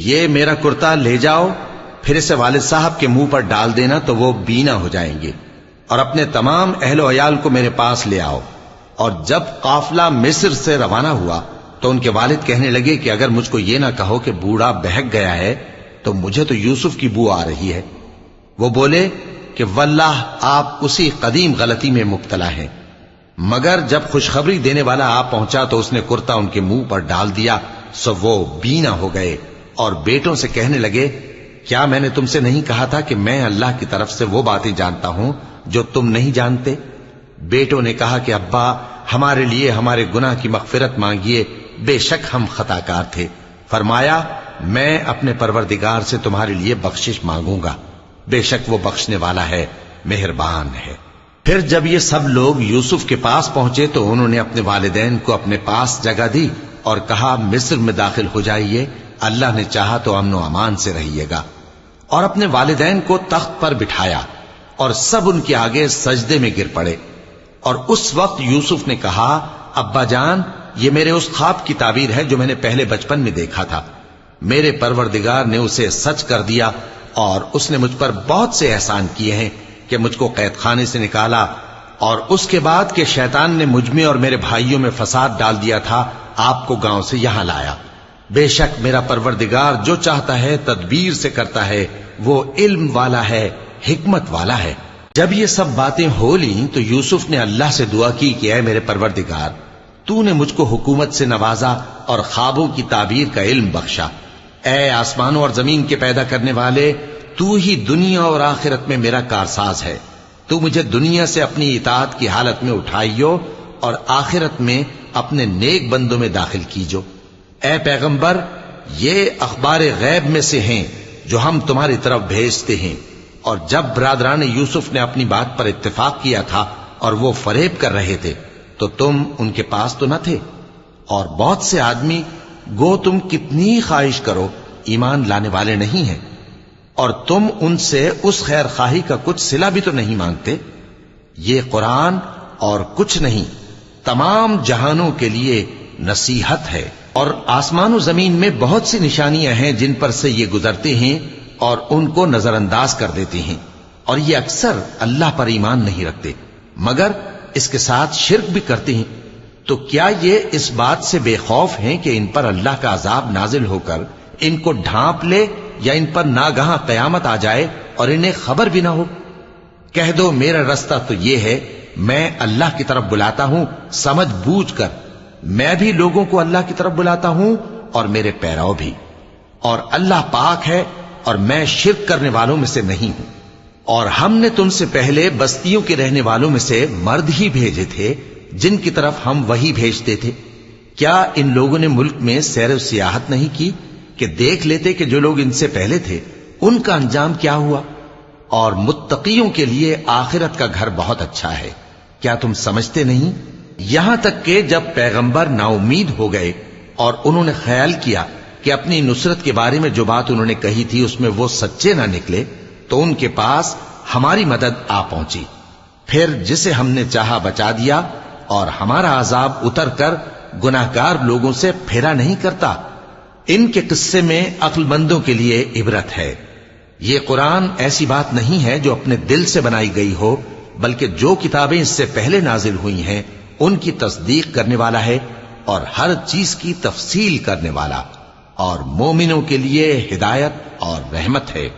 یہ میرا کرتا لے جاؤ، پھر اسے والد صاحب کے منہ پر ڈال دینا تو وہ بینا ہو جائیں گے، اور اپنے تمام اہل و عیال کو میرے پاس لے آؤ۔ اور جب قافلہ مصر سے روانہ ہوا تو ان کے والد کہنے لگے کہ اگر مجھ کو یہ نہ کہو کہ بوڑھا بہک گیا ہے تو مجھے تو یوسف کی بو آ رہی ہے۔ وہ بولے کہ واللہ آپ اسی قدیم غلطی میں مبتلا ہیں۔ مگر جب خوشخبری دینے والا آپ پہنچا تو اس نے کرتا ان کے منہ پر ڈال دیا، سو وہ بینا ہو گئے اور بیٹوں سے کہنے لگے کیا میں نے تم سے نہیں کہا تھا کہ میں اللہ کی طرف سے وہ باتیں جانتا ہوں جو تم نہیں جانتے؟ بیٹوں نے کہا کہ ابا ہمارے لیے ہمارے گناہ کی مغفرت مانگیے، بے شک ہم خطا کار تھے۔ فرمایا میں اپنے پروردگار سے تمہارے لیے بخشش مانگوں گا، بے شک وہ بخشنے والا ہے، مہربان ہے۔ پھر جب یہ سب لوگ یوسف کے پاس پہنچے تو انہوں نے اپنے والدین کو اپنے پاس جگہ دی اور کہا مصر میں داخل ہو جائیے، اللہ نے چاہا تو امن و امان سے رہیے گا۔ اور اپنے والدین کو تخت پر بٹھایا اور سب ان کے آگے سجدے میں گر پڑے۔ اور اس وقت یوسف نے کہا ابا جان، یہ میرے اس خواب کی تعبیر ہے جو میں نے پہلے بچپن میں دیکھا تھا، میرے پروردگار نے اسے سچ کر دیا اور اس نے مجھ پر بہت سے احسان کیے ہیں کہ مجھ کو قید خانے سے نکالا، اور اس کے بعد کہ شیطان نے مجھ میں اور میرے بھائیوں میں فساد ڈال دیا تھا آپ کو گاؤں سے یہاں لایا۔ بے شک میرا پروردگار جو چاہتا ہے تدبیر سے کرتا ہے، وہ علم والا ہے، حکمت والا ہے۔ جب یہ سب باتیں ہو لیں تو یوسف نے اللہ سے دعا کی کہ اے میرے پروردگار، تو نے مجھ کو حکومت سے نوازا اور خوابوں کی تعبیر کا علم بخشا۔ اے آسمانوں اور زمین کے پیدا کرنے والے، تو ہی دنیا اور آخرت میں میرا کارساز ہے، تو مجھے دنیا سے اپنی اطاعت کی حالت میں اٹھائیو اور آخرت میں اپنے نیک بندوں میں داخل کیجو۔ اے پیغمبر، یہ اخبار غیب میں سے ہیں جو ہم تمہاری طرف بھیجتے ہیں۔ اور جب برادران یوسف نے اپنی بات پر اتفاق کیا تھا اور وہ فریب کر رہے تھے تو تم ان کے پاس تو نہ تھے، اور بہت سے آدمی گو تم کتنی خواہش کرو ایمان لانے والے نہیں ہیں، اور تم ان سے اس خیر خواہی کا کچھ صلہ بھی تو نہیں مانگتے۔ یہ قرآن اور کچھ نہیں تمام جہانوں کے لیے نصیحت ہے، اور آسمان و زمین میں بہت سی نشانیاں ہیں جن پر سے یہ گزرتے ہیں اور ان کو نظر انداز کر دیتے ہیں، اور یہ اکثر اللہ پر ایمان نہیں رکھتے مگر اس کے ساتھ شرک بھی کرتے ہیں۔ تو کیا یہ اس بات سے بے خوف ہیں کہ ان پر اللہ کا عذاب نازل ہو کر ان کو ڈھانپ لے، یا ان پر ناگہاں قیامت آ جائے اور انہیں خبر بھی نہ ہو؟ کہہ دو میرا رستہ تو یہ ہے، میں اللہ کی طرف بلاتا ہوں سمجھ بوجھ کر، میں بھی لوگوں کو اللہ کی طرف بلاتا ہوں اور میرے پیرو بھی، اور اللہ پاک ہے اور میں شرک کرنے والوں میں سے نہیں ہوں۔ اور ہم نے تم سے پہلے بستیوں کے رہنے والوں میں سے مرد ہی بھیجے تھے جن کی طرف ہم وہی بھیجتے تھے۔ کیا ان لوگوں نے ملک میں سیر و سیاحت نہیں کی کہ دیکھ لیتے کہ جو لوگ ان سے پہلے تھے ان کا انجام کیا ہوا؟ اور متقیوں کے لیے آخرت کا گھر بہت اچھا ہے، کیا تم سمجھتے نہیں؟ یہاں تک کہ جب پیغمبر نا امید ہو گئے اور انہوں نے خیال کیا کہ اپنی نصرت کے بارے میں جو بات انہوں نے کہی تھی اس میں وہ سچے نہ نکلے، تو ان کے پاس ہماری مدد آ پہنچی، پھر جسے ہم نے چاہا بچا دیا، اور ہمارا عذاب اتر کر گناہگار لوگوں سے پھیرا نہیں کرتا۔ ان کے قصے میں عقل مندوں کے لیے عبرت ہے۔ یہ قرآن ایسی بات نہیں ہے جو اپنے دل سے بنائی گئی ہو، بلکہ جو کتابیں اس سے پہلے نازل ہوئی ہیں ان کی تصدیق کرنے والا ہے اور ہر چیز کی تفصیل کرنے والا، اور مومنوں کے لیے ہدایت اور رحمت ہے۔